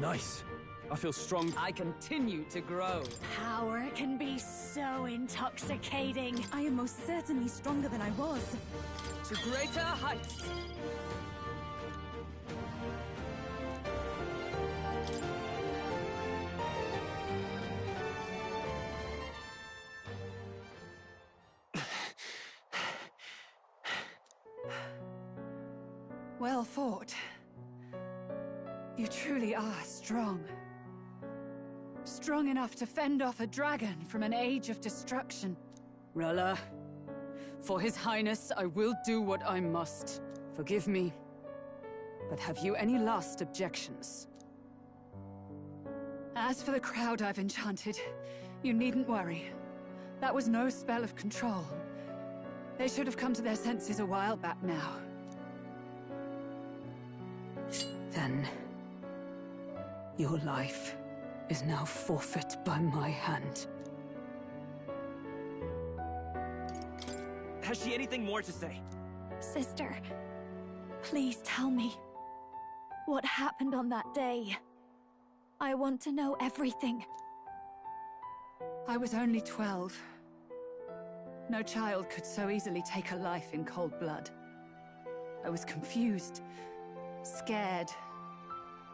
Nice. I feel strong. I continue to grow. Power can be so intoxicating. I am most certainly stronger than I was. To greater heights. Well fought. You truly are strong. Strong enough to fend off a dragon from an age of destruction. Rella, for His Highness, I will do what I must. Forgive me, but have you any last objections? As for the crowd I've enchanted, you needn't worry. That was no spell of control. They should have come to their senses a while back now. Then, your life is now forfeit by my hand. Has she anything more to say? Sister, please tell me. What happened on that day? I want to know everything. I was only 12. No child could so easily take a life in cold blood. I was confused, scared.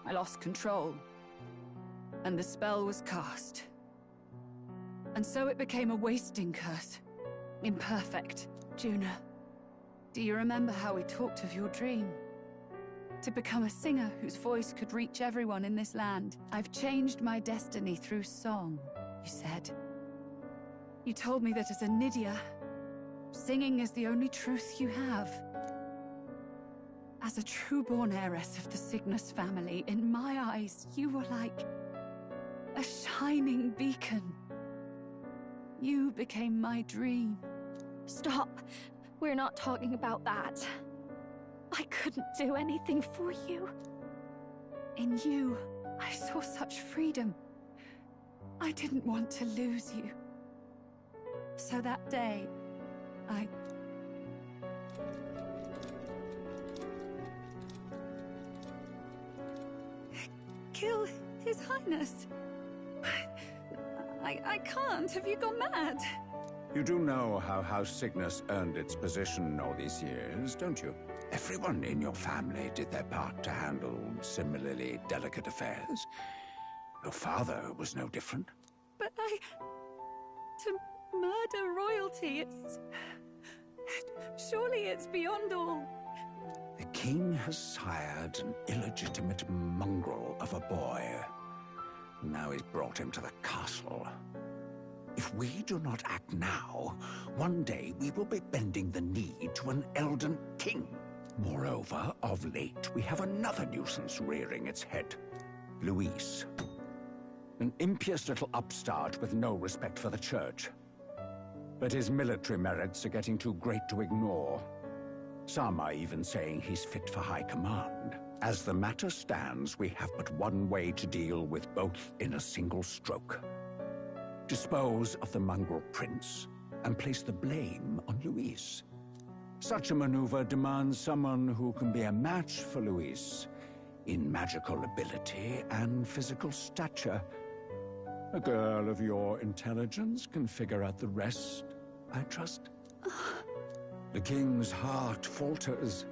I lost control. And the spell was cast. And so it became a wasting curse. Imperfect. Juna. Do you remember how we talked of your dream? To become a singer whose voice could reach everyone in this land. I've changed my destiny through song, you said. You told me that as a Nydia, singing is the only truth you have. As a true-born heiress of the Cygnus family, in my eyes, you were like a shining beacon. You became my dream. Stop. We're not talking about that. I couldn't do anything for you. In you, I saw such freedom. I didn't want to lose you. So that day, I... kill His Highness. I can't. Have you gone mad? You do know how House Cygnus earned its position all these years, don't you? Everyone in your family did their part to handle similarly delicate affairs. Your father was no different. But to murder royalty, surely it's beyond all. The king has sired an illegitimate mongrel of a boy. Now he's brought him to the castle. If we do not act now, one day we will be bending the knee to an Elden king. Moreover, of late, we have another nuisance rearing its head. Luis. An impious little upstart with no respect for the church. But his military merits are getting too great to ignore. Some are even saying he's fit for high command. As the matter stands, we have but one way to deal with both in a single stroke. Dispose of the mongrel prince and place the blame on Luis. Such a maneuver demands someone who can be a match for Luis in magical ability and physical stature. A girl of your intelligence can figure out the rest, I trust. The king's heart falters.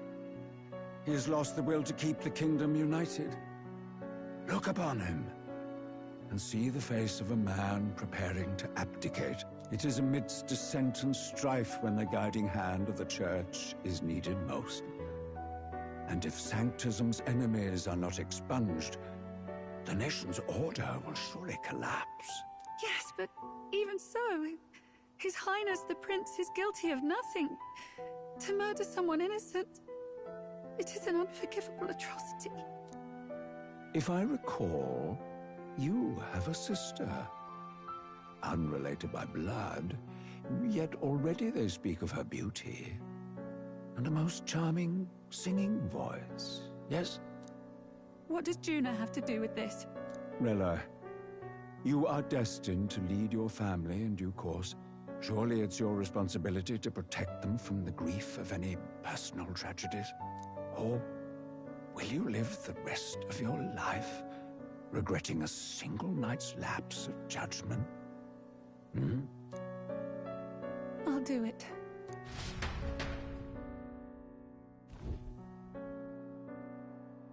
He has lost the will to keep the kingdom united. Look upon him and see the face of a man preparing to abdicate. It is amidst dissent and strife when the guiding hand of the church is needed most. And if Sanctism's enemies are not expunged, the nation's order will surely collapse. Yes, but even so, His Highness the Prince is guilty of nothing. To murder someone innocent, it is an unforgivable atrocity. If I recall, you have a sister. Unrelated by blood, yet already they speak of her beauty. And a most charming singing voice, yes? What does Juna have to do with this? Rella, you are destined to lead your family in due course. Surely it's your responsibility to protect them from the grief of any personal tragedies. Or will you live the rest of your life regretting a single night's lapse of judgment? Hmm? I'll do it.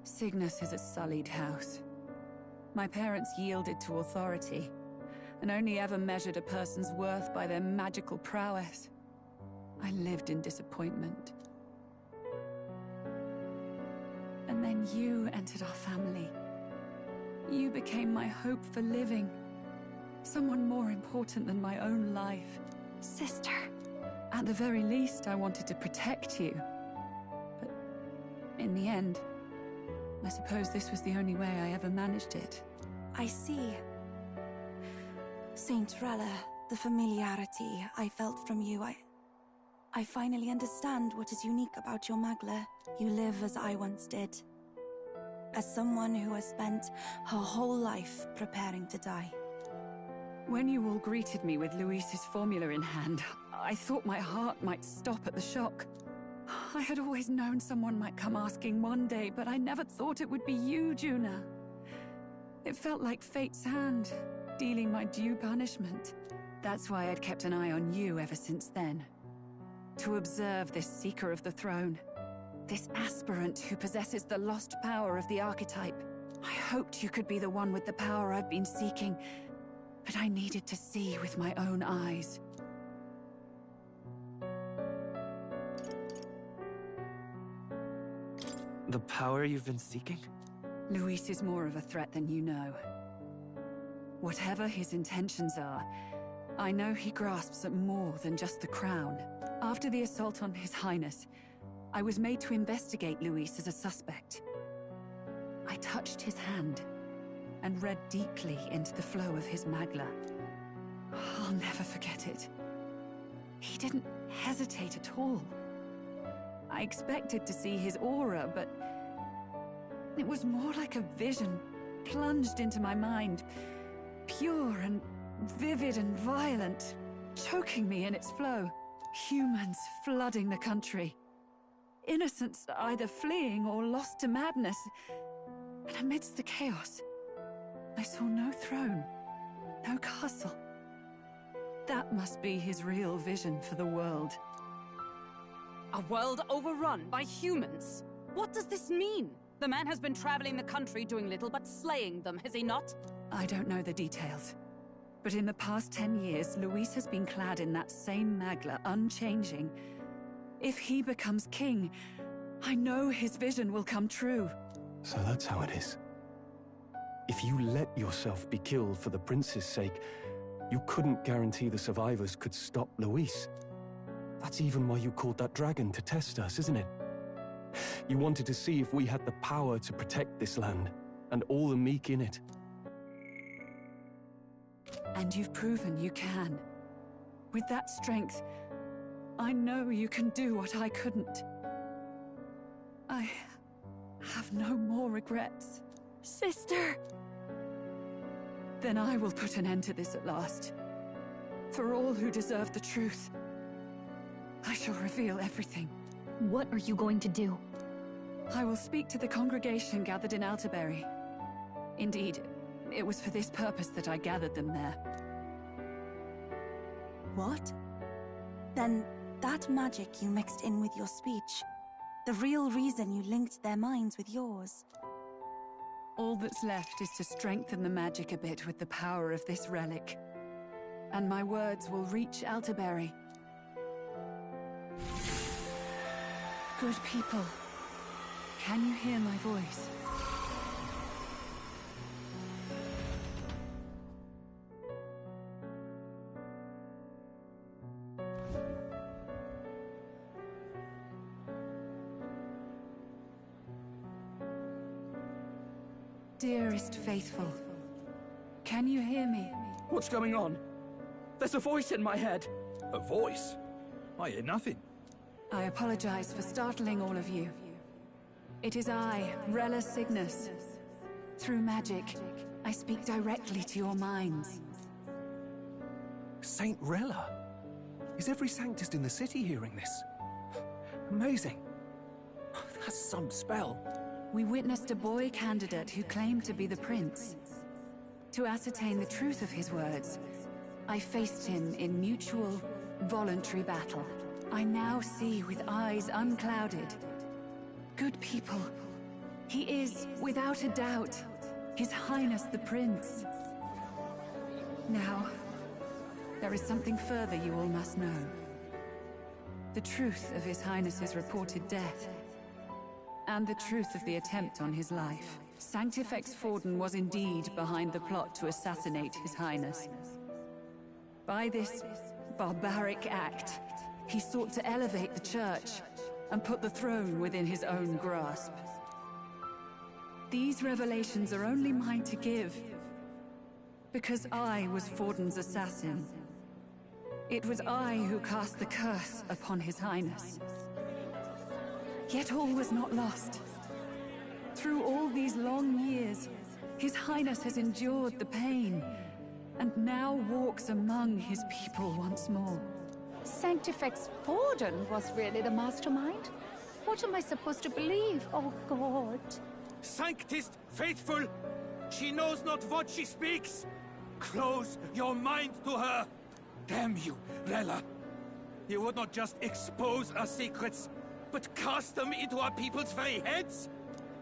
Cygnus is a sullied house. My parents yielded to authority, and only ever measured a person's worth by their magical prowess. I lived in disappointment. And then you entered our family. You became my hope for living. Someone more important than my own life. Sister. At the very least, I wanted to protect you. But in the end, I suppose this was the only way I ever managed it. I see. Saint Rella, the familiarity I felt from you, I finally understand what is unique about your Magla. You live as I once did. As someone who has spent her whole life preparing to die. When you all greeted me with Luis's formula in hand, I thought my heart might stop at the shock. I had always known someone might come asking one day, but I never thought it would be you, Juna. It felt like fate's hand, dealing my due punishment. That's why I'd kept an eye on you ever since then. To observe this seeker of the throne. This aspirant who possesses the lost power of the archetype. I hoped you could be the one with the power I've been seeking, but I needed to see with my own eyes. The power you've been seeking? Luis is more of a threat than you know. Whatever his intentions are, I know he grasps at more than just the crown. After the assault on His Highness, I was made to investigate Luis as a suspect. I touched his hand and read deeply into the flow of his Magla. I'll never forget it. He didn't hesitate at all. I expected to see his aura, but it was more like a vision plunged into my mind, pure and vivid and violent, choking me in its flow. Humans flooding the country. Innocents either fleeing or lost to madness. And amidst the chaos, I saw no throne, no castle. That must be his real vision for the world. A world overrun by humans? What does this mean? The man has been traveling the country doing little but slaying them, has he not? I don't know the details. But in the past 10 years, Luis has been clad in that same Magla, unchanging. If he becomes king, I know his vision will come true. So that's how it is. If you let yourself be killed for the prince's sake, you couldn't guarantee the survivors could stop Luis. That's even why you called that dragon to test us, isn't it? You wanted to see if we had the power to protect this land, and all the meek in it. And you've proven you can. With that strength, I know you can do what I couldn't. I have no more regrets. Sister! Then I will put an end to this at last. For all who deserve the truth, I shall reveal everything. What are you going to do? I will speak to the congregation gathered in Altaberry. Indeed, it was for this purpose that I gathered them there. What? Then that magic you mixed in with your speech, the real reason you linked their minds with yours. All that's left is to strengthen the magic a bit with the power of this relic. And my words will reach Altaberry. Good people, can you hear my voice? Dearest faithful, can you hear me? What's going on? There's a voice in my head. A voice? I hear nothing. I apologize for startling all of you. It is I, Rella Cygnus. Through magic, I speak directly to your minds. Saint Rella? Is every sanctist in the city hearing this? Amazing. That's some spell. We witnessed a boy candidate who claimed to be the prince. To ascertain the truth of his words, I faced him in mutual, voluntary battle. I now see with eyes unclouded. Good people. He is, without a doubt, His Highness the Prince. Now, there is something further you all must know. The truth of His Highness's reported death, and the truth of the attempt on his life. Sanctifex Forden was indeed behind the plot to assassinate His Highness. By this barbaric act, he sought to elevate the Church and put the throne within his own grasp. These revelations are only mine to give, because I was Forden's assassin. It was I who cast the curse upon His Highness. Yet all was not lost. Through all these long years, His Highness has endured the pain, and now walks among his people once more. Sanctifex Forden was really the mastermind? What am I supposed to believe? Oh, God. Sanctist faithful! She knows not what she speaks! Close your mind to her! Damn you, Rella! You would not just expose our secrets, but cast them into our people's very heads?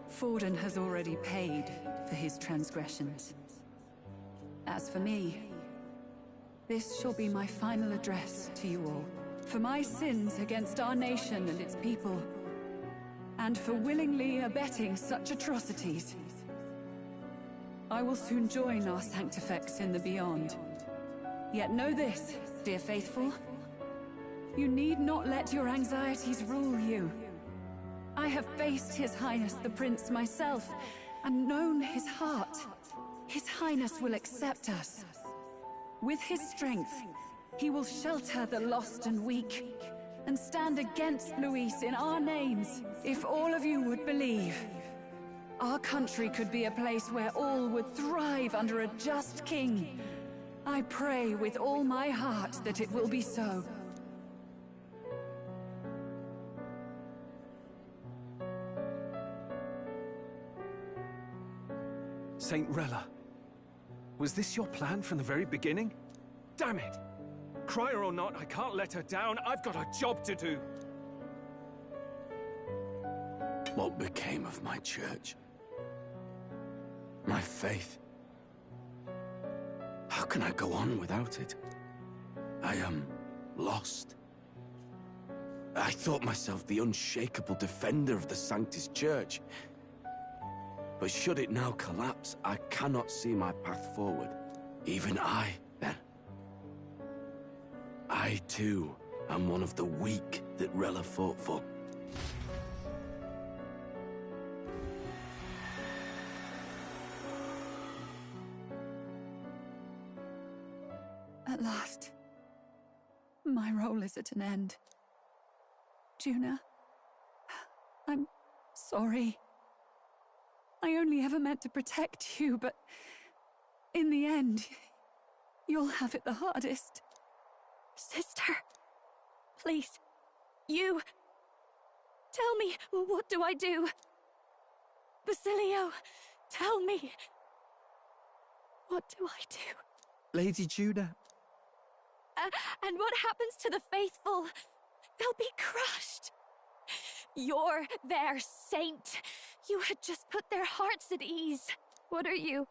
Forden has already paid for his transgressions. As for me, this shall be my final address to you all. For my sins against our nation and its people, and for willingly abetting such atrocities, I will soon join our Sanctifex in the beyond. Yet know this, dear faithful. You need not let your anxieties rule you. I have faced His Highness the Prince myself, and known his heart. His Highness will accept us. With his strength, he will shelter the lost and weak, and stand against Luis in our names. If all of you would believe, our country could be a place where all would thrive under a just king. I pray with all my heart that it will be so. Saint Rella, was this your plan from the very beginning? Damn it! Crier or not, I can't let her down. I've got a job to do. What became of my church? My faith? How can I go on without it? I am lost. I thought myself the unshakable defender of the Sanctus Church. But should it now collapse, I cannot see my path forward. Even I, then. I, too, am one of the weak that Rella fought for. At last, my role is at an end. Juna, I'm sorry. I only ever meant to protect you, but in the end, you'll have it the hardest. Sister, please, you... Tell me, what do I do? Basilio, tell me. What do I do? Lady Juna. And what happens to the faithful? They'll be crushed. You're their saint. You had just put their hearts at ease. What are you?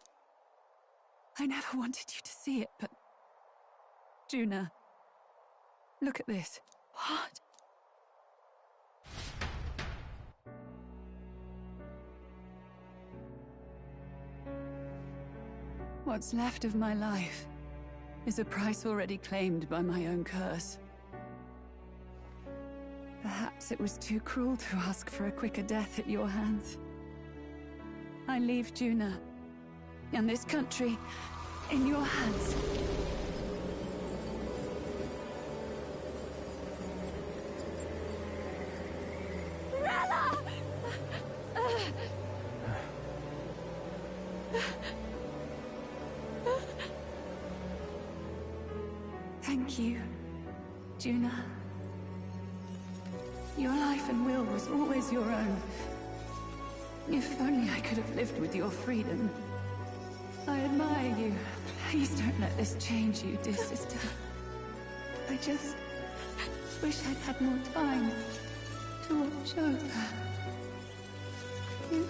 I never wanted you to see it, but... Juna, look at this. What? What's left of my life is a price already claimed by my own curse. Perhaps it was too cruel to ask for a quicker death at your hands. I leave Juna and this country in your hands. Rella! Thank you, Juna. Your life and will was always your own. If only I could have lived with your freedom. I admire you. Please don't let this change you, dear sister. I just wish I'd had more time to watch over you.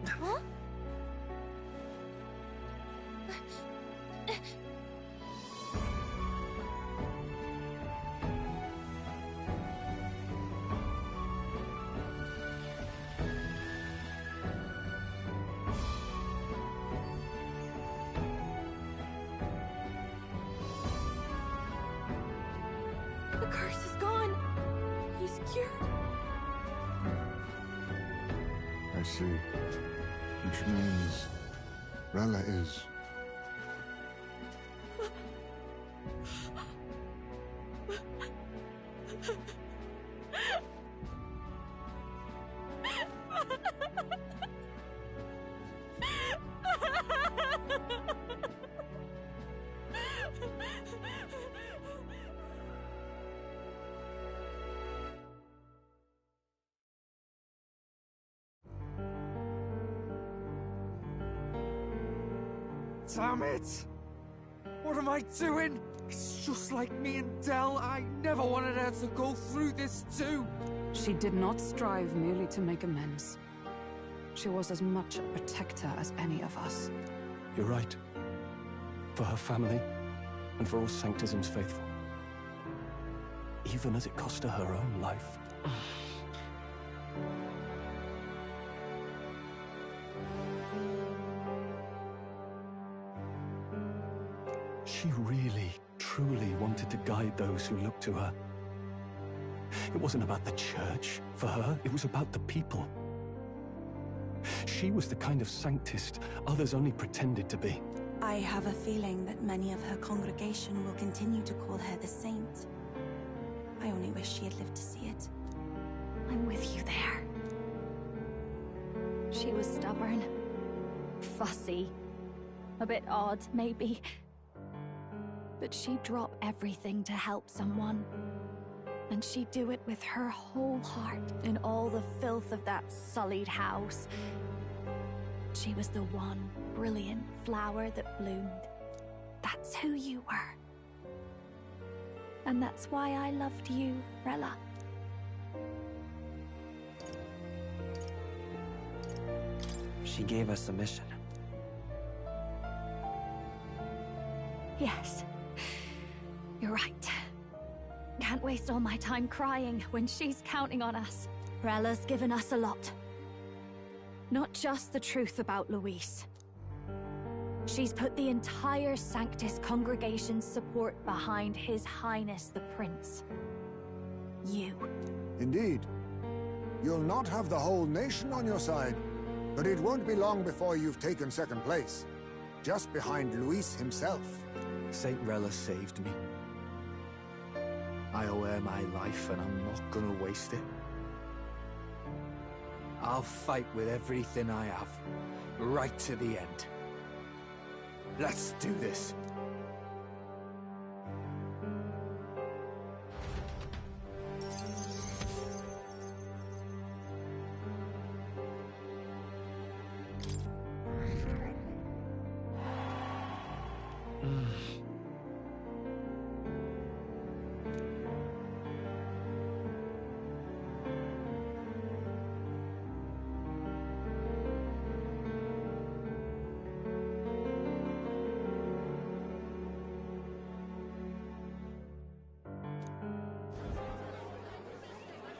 Huh? The curse is gone. He's cured. I see. Which means Rella is... Damn it! What am I doing? It's just like me and Del. I never wanted her to go through this too. She did not strive merely to make amends. She was as much a protector as any of us. You're right. For her family, and for all Sanctism's faithful. Even as it cost her her own life. She really, truly wanted to guide those who looked to her. It wasn't about the church, for her, it was about the people. She was the kind of Sanctist others only pretended to be. I have a feeling that many of her congregation will continue to call her the saint. I only wish she had lived to see it. I'm with you there. She was stubborn, fussy, a bit odd, maybe. But she'd drop everything to help someone. And she'd do it with her whole heart in all the filth of that sullied house. She was the one brilliant flower that bloomed. That's who you were. And that's why I loved you, Rella. She gave us a mission. Yes. You're right. Can't waste all my time crying when she's counting on us. Rella's given us a lot. Not just the truth about Luis. She's put the entire Sanctus congregation's support behind His Highness the Prince. You. Indeed. You'll not have the whole nation on your side, but it won't be long before you've taken second place. Just behind Luis himself. Saint Rella saved me. I owe her my life, and I'm not gonna waste it. I'll fight with everything I have, right to the end. Let's do this.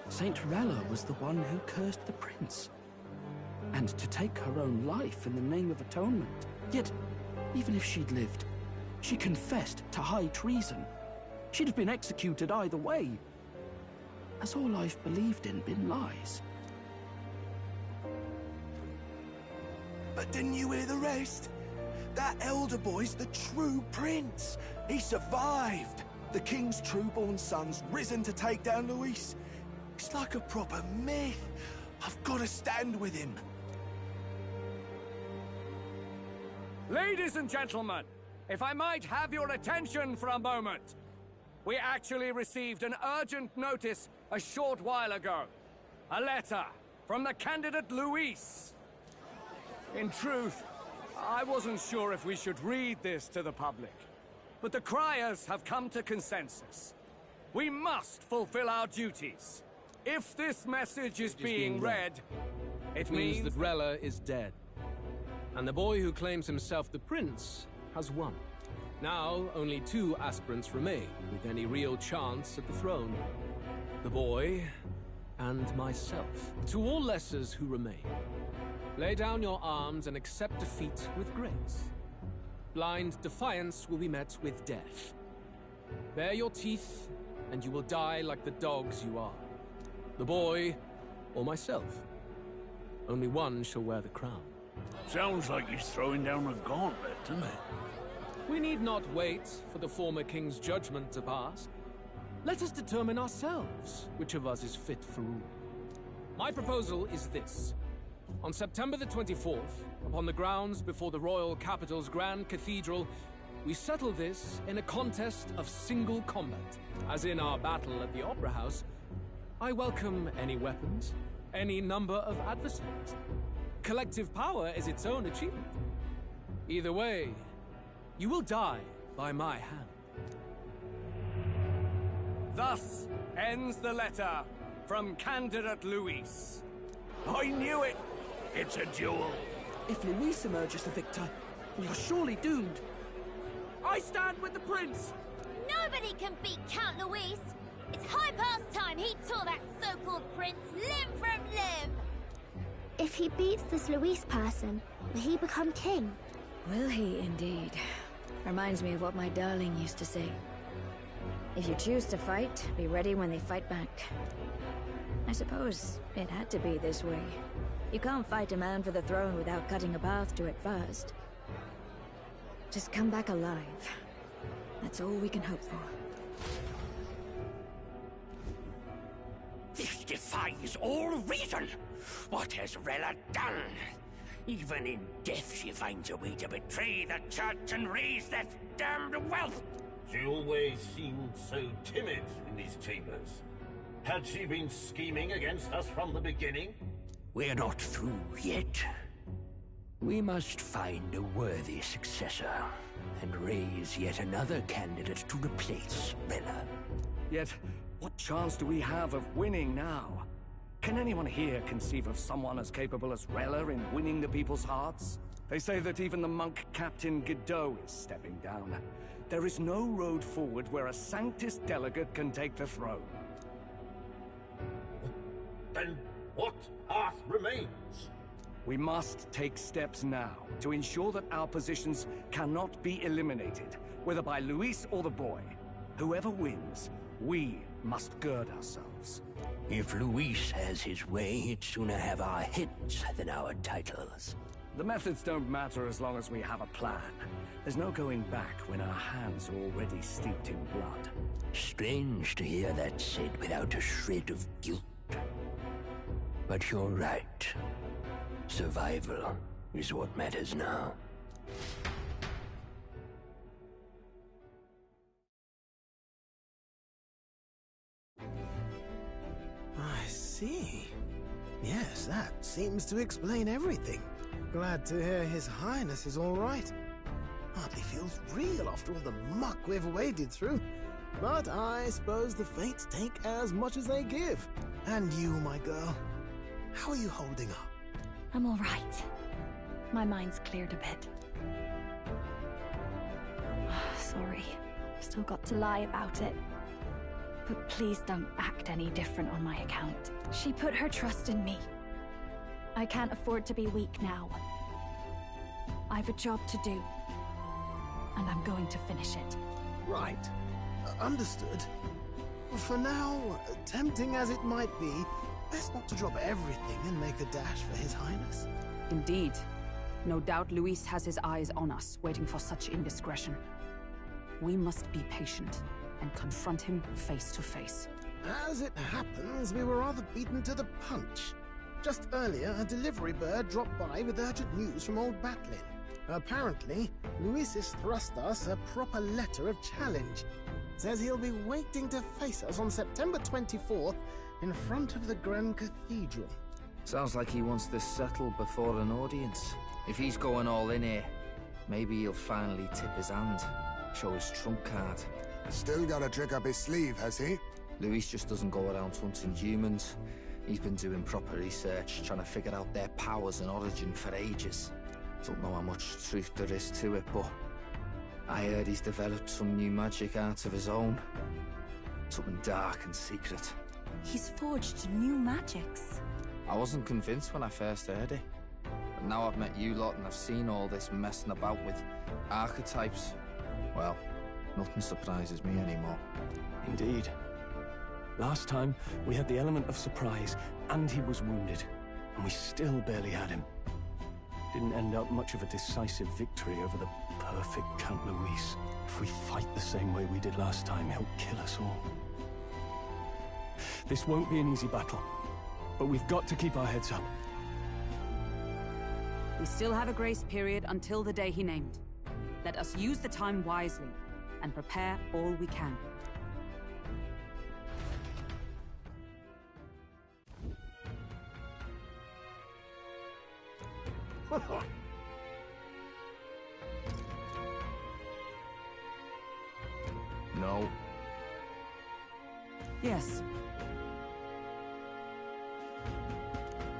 Saint Rella was the one who cursed the prince. And to take her own life in the name of atonement. Yet, even if she'd lived, she confessed to high treason. She'd have been executed either way. Has all I've believed in been lies? But didn't you hear the rest? That elder boy's the true prince. He survived. The king's true-born son's risen to take down Luis. It's like a proper myth. I've got to stand with him. Ladies and gentlemen, if I might have your attention for a moment. We actually received an urgent notice a short while ago. A letter from the candidate Luis. In truth, I wasn't sure if we should read this to the public. But the criers have come to consensus. We must fulfill our duties. If this message is being read, it means that Rella is dead. And the boy who claims himself the prince has won. Now, only 2 aspirants remain, with any real chance at the throne. The boy, and myself. To all lessers who remain, lay down your arms and accept defeat with grace. Blind defiance will be met with death. Bare your teeth, and you will die like the dogs you are. The boy, or myself. Only one shall wear the crown. Sounds like he's throwing down a gauntlet, doesn't it? We need not wait for the former king's judgment to pass. Let us determine ourselves which of us is fit for rule. My proposal is this. On September the 24th, upon the grounds before the royal capital's grand cathedral, we settle this in a contest of single combat. As in our battle at the Opera House, I welcome any weapons, any number of adversaries. Collective power is its own achievement. Either way, you will die by my hand. Thus ends the letter from candidate Luis. I knew it! It's a duel. If Luis emerges the victor, we are surely doomed. I stand with the prince! Nobody can beat Count Luis! It's high past time he tore that so-called prince limb from limb! If he beats this Luis person, will he become king? Will he indeed? Reminds me of what my darling used to say. If you choose to fight, be ready when they fight back. I suppose it had to be this way. You can't fight a man for the throne without cutting a path to it first. Just come back alive. That's all we can hope for. This defies all reason. What has Rella done? Even in death she finds a way to betray the church and raise that damned wealth. She always seemed so timid in these chambers. Had she been scheming against us from the beginning? We're not through yet. We must find a worthy successor and raise yet another candidate to replace Rella. Yet, what chance do we have of winning now? Can anyone here conceive of someone as capable as Rella in winning the people's hearts? They say that even the monk Captain Godot is stepping down. There is no road forward where a Sanctus delegate can take the throne. Then what path remains? We must take steps now to ensure that our positions cannot be eliminated, whether by Luis or the boy. Whoever wins, we must gird ourselves. If Luis has his way, he'd sooner have our heads than our titles. The methods don't matter as long as we have a plan. There's no going back when our hands are already steeped in blood. Strange to hear that said without a shred of guilt. But you're right. Survival is what matters now. I see. Yes, that seems to explain everything. Glad to hear His Highness is all right. Hardly feels real after all the muck we've waded through. But I suppose the fates take as much as they give. And you, my girl, how are you holding up? I'm all right. My mind's cleared a bit. Sorry. Still got to lie about it. But please don't act any different on my account. She put her trust in me. I can't afford to be weak now. I've a job to do. And I'm going to finish it. Right. Understood. For now, tempting as it might be, best not to drop everything and make a dash for His Highness. Indeed. No doubt Luis has his eyes on us, waiting for such indiscretion. We must be patient and confront him face to face. As it happens, we were rather beaten to the punch. Just earlier, a delivery bird dropped by with urgent news from old Batlin. Apparently, Luis has thrust us a proper letter of challenge. Says he'll be waiting to face us on September 24th in front of the Grand Cathedral. Sounds like he wants this settled before an audience. If he's going all in here, maybe he'll finally tip his hand, show his trump card. Still got a trick up his sleeve, has he? Luis just doesn't go around hunting humans. He's been doing proper research, trying to figure out their powers and origin for ages. Don't know how much truth there is to it, but I heard he's developed some new magic art of his own. Something dark and secret. He's forged new magics. I wasn't convinced when I first heard it. But now I've met you lot and I've seen all this messing about with archetypes. Well, nothing surprises me anymore. Indeed. Last time, we had the element of surprise, and he was wounded. And we still barely had him. Didn't end up much of a decisive victory over the perfect Count Luis. If we fight the same way we did last time, he'll kill us all. This won't be an easy battle, but we've got to keep our heads up. We still have a grace period until the day he named. Let us use the time wisely and prepare all we can. No. Yes.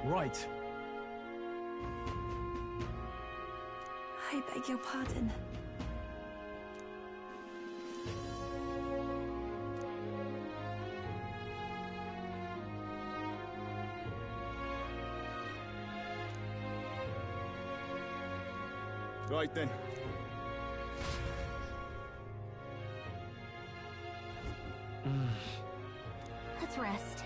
Right. I beg your pardon. Right then. Let's rest.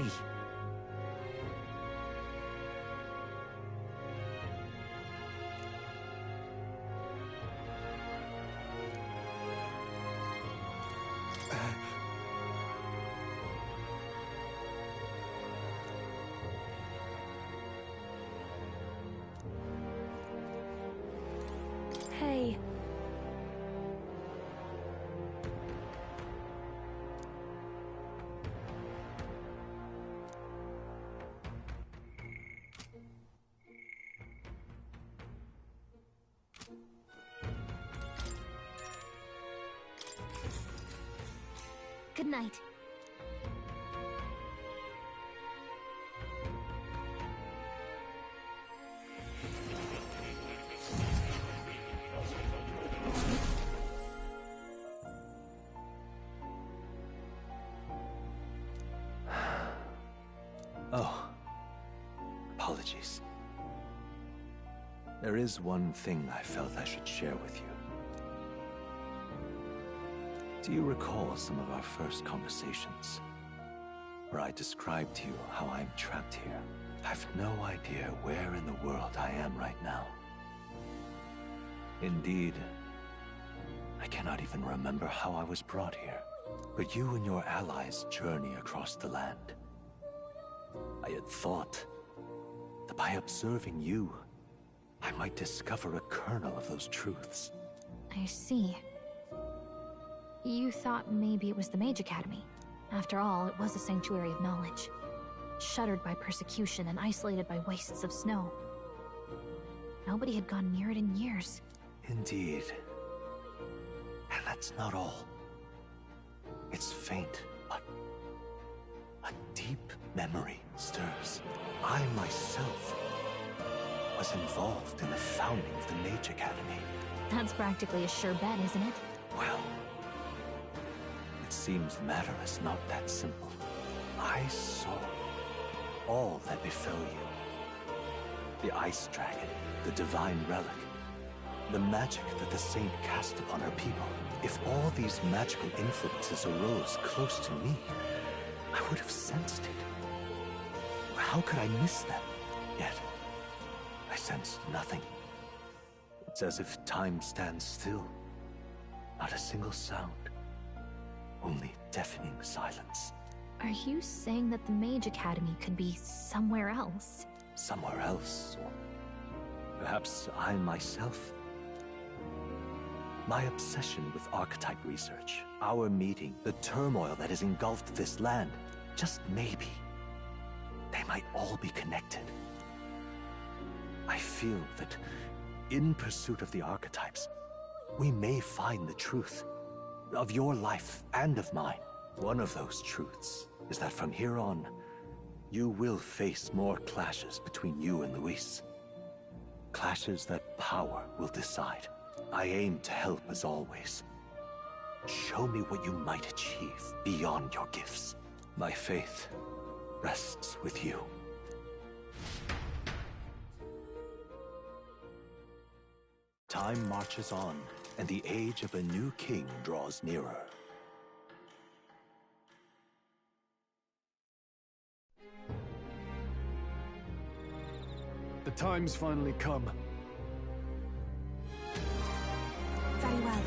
way. Hey. Good night. Oh. Apologies. There is one thing I felt I should share with you. Do you recall some of our first conversations? Where I described to you how I'm trapped here? I've no idea where in the world I am right now. Indeed, I cannot even remember how I was brought here. But you and your allies journey across the land. I had thought that by observing you, I might discover a kernel of those truths. I see. You thought maybe it was the Mage Academy. After all, it was a sanctuary of knowledge. Shuttered by persecution and isolated by wastes of snow. Nobody had gone near it in years. Indeed. And that's not all. It's faint, but a deep memory stirs. I myself was involved in the founding of the Mage Academy. That's practically a sure bet, isn't it? Well, it seems the matter is not that simple. I saw all that befell you. The Ice Dragon, the Divine Relic, the magic that the Saint cast upon her people. If all these magical influences arose close to me, I would have sensed it. How could I miss them? Yet, I sensed nothing. It's as if time stands still. Not a single sound. Only deafening silence. Are you saying that the Mage Academy could be somewhere else? Somewhere else, or perhaps I myself? My obsession with archetype research, our meeting, the turmoil that has engulfed this land, just maybe, they might all be connected. I feel that in pursuit of the archetypes, we may find the truth of your life and of mine. One of those truths is that from here on, you will face more clashes between you and Luis. Clashes that power will decide. I aim to help as always. Show me what you might achieve beyond your gifts. My faith rests with you. Time marches on, and the age of a new king draws nearer. The time's finally come. Very well.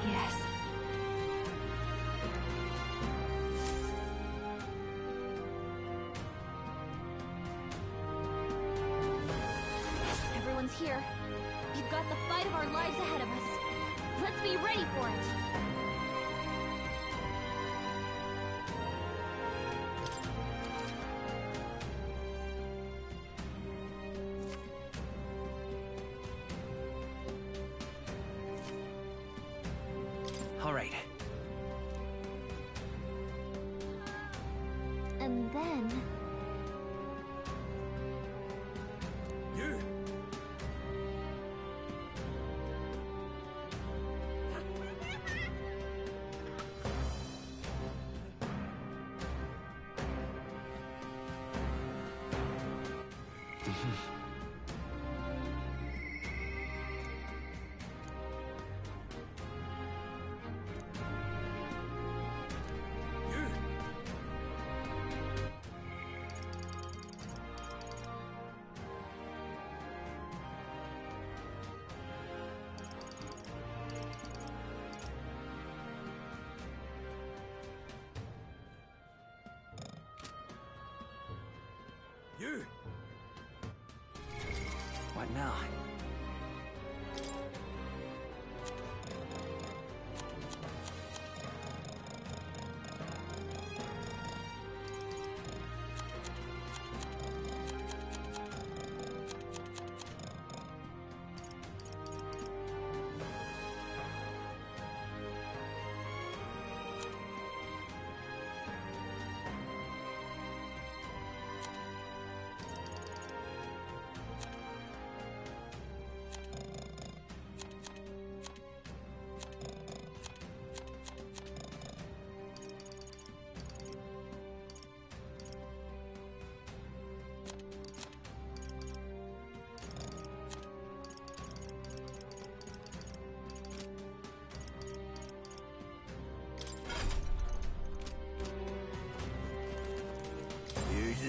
Yes. Everyone's here. We've got the fight of our lives ahead of us. Let's be ready for it. All right. And then... You! What now?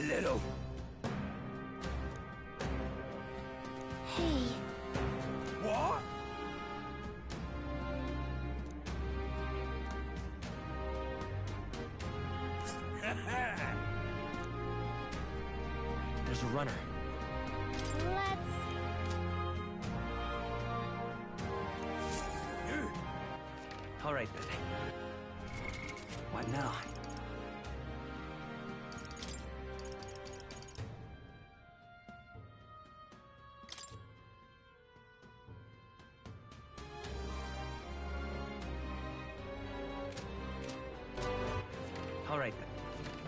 Little. Hey. What? There's a runner. Let's... All right, then. What now? All right, then.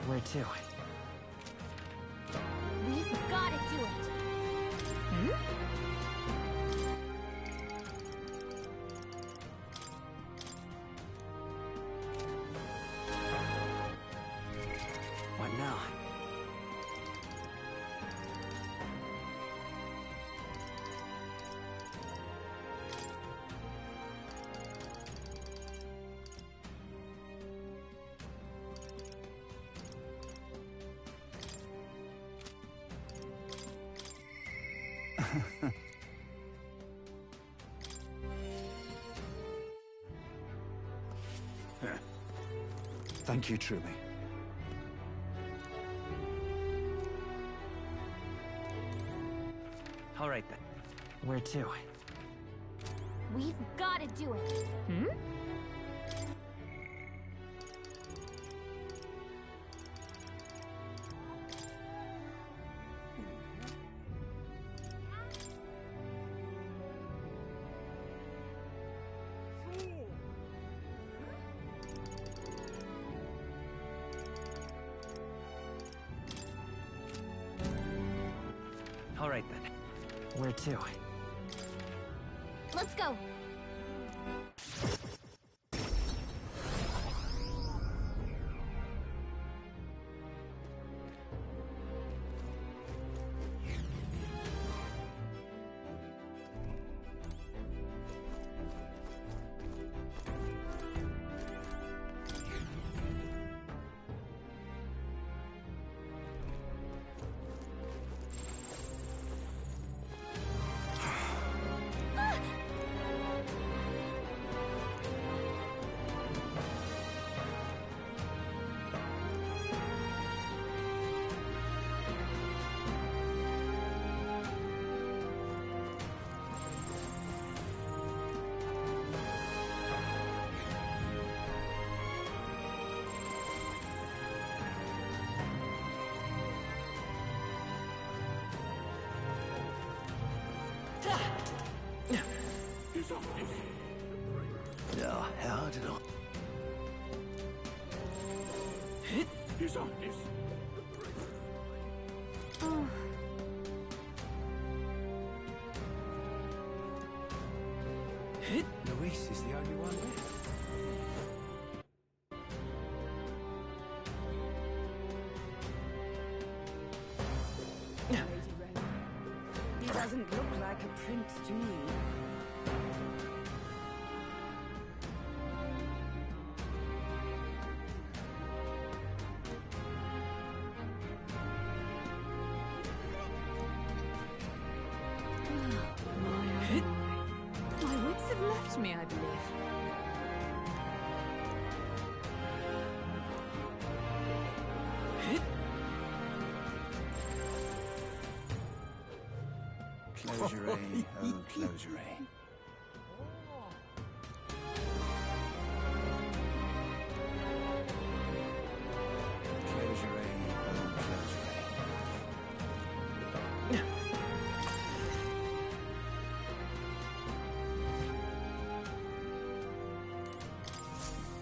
Where to? We've gotta do it. What now? Thank you, truly. All right, then. Where to? We've gotta do it. All right, then. Where to? Let's go. Ja, herde då. Oh. Luis is the only one left. He doesn't look like a prince to me. My wits have left me, I believe. Closery, oh closery. Closery, oh closery.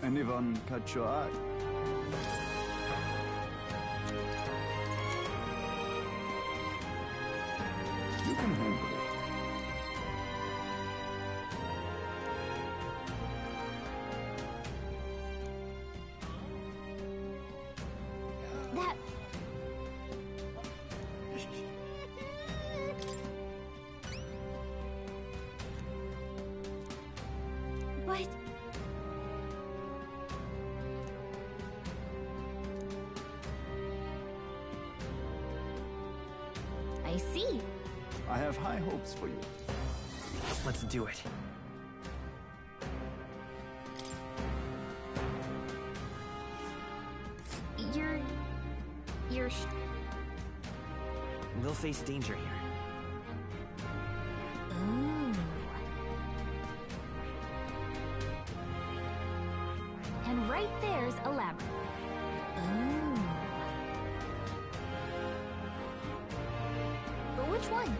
Anyone catch your eye? You can handle it. That... But... I see. I have high hopes for you. Let's do it. You're... We'll face danger here. Ooh. And right there's a labyrinth. Ooh. But which one?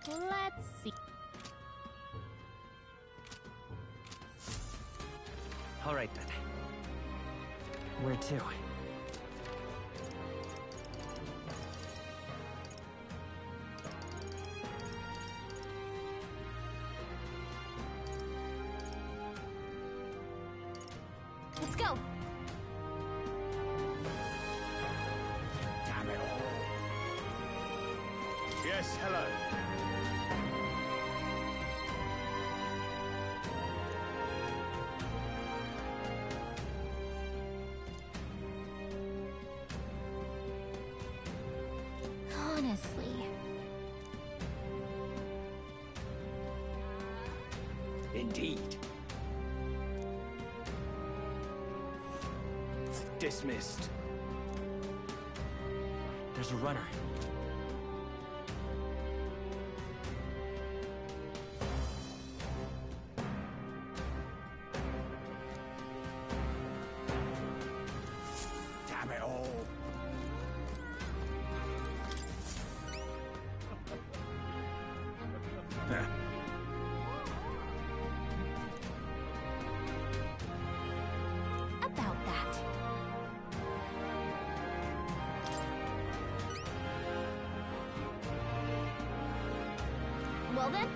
Let's see. All right then. Where to? Let's go. Damn it all. Yes, hello. Honestly. Indeed. Dismissed. There's a runner. Damn it all. About that. Well then.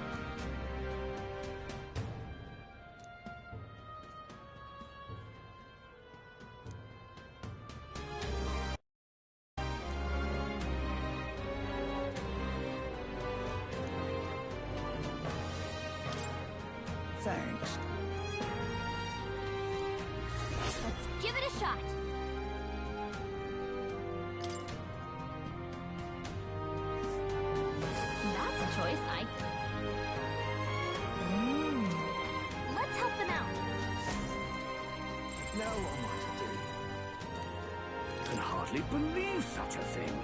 Thanks. Let's give it a shot. That's a choice Let's help them out. Now what am I to do? Can hardly believe such a thing.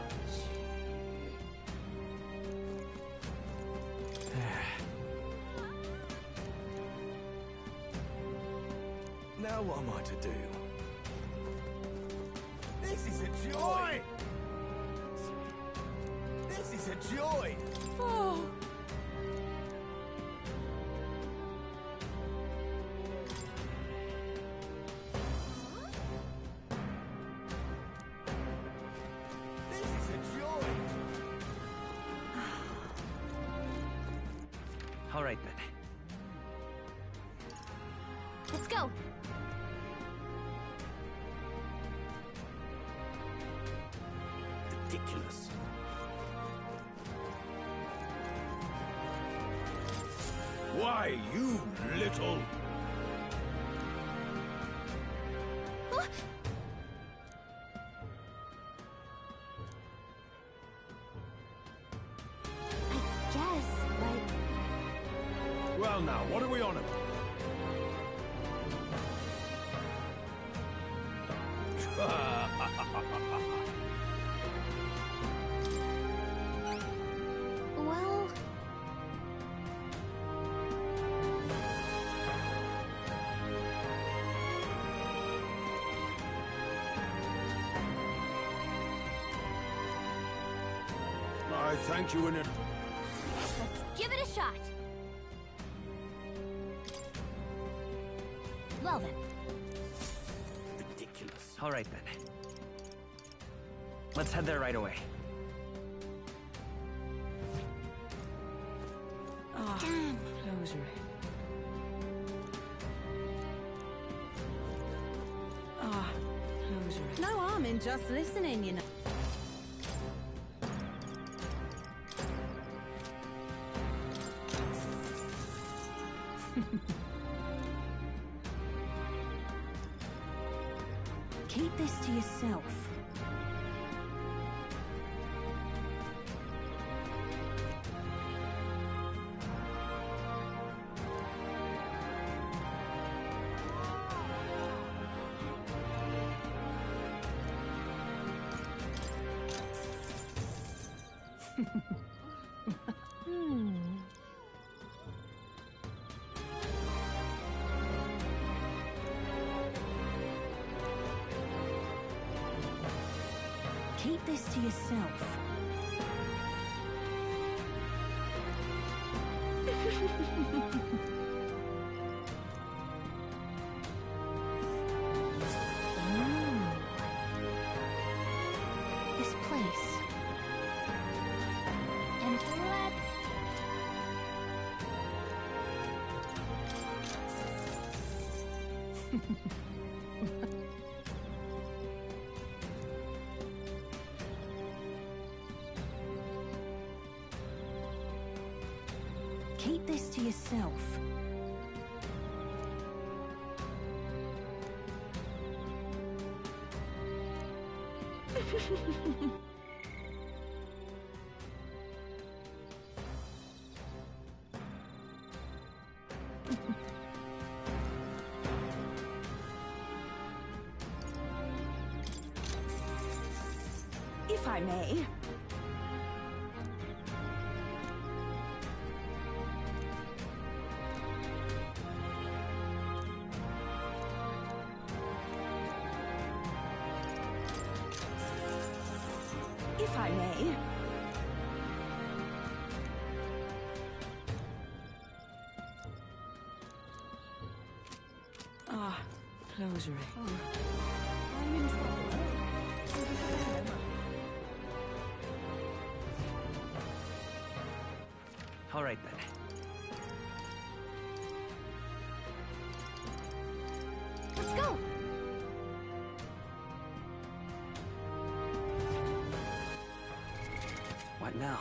Now what am I to do? This is a joy! This is a joy! Oh. This is a joy! All right then. Let's go. Ridiculous. Why, you little... I guess, but... Well now, what are we on about? I thank you in it. Let's give it a shot. Well then. Ridiculous. All right then. Let's head there right away. Oh, closer. Oh, closer. No harm in just listening, you know. Keep this to yourself. Keep this to yourself. This place. And let's... Keep this to yourself. If I may. If I may. Ah, closer. I'm in trouble. All right then. Let's go! What now?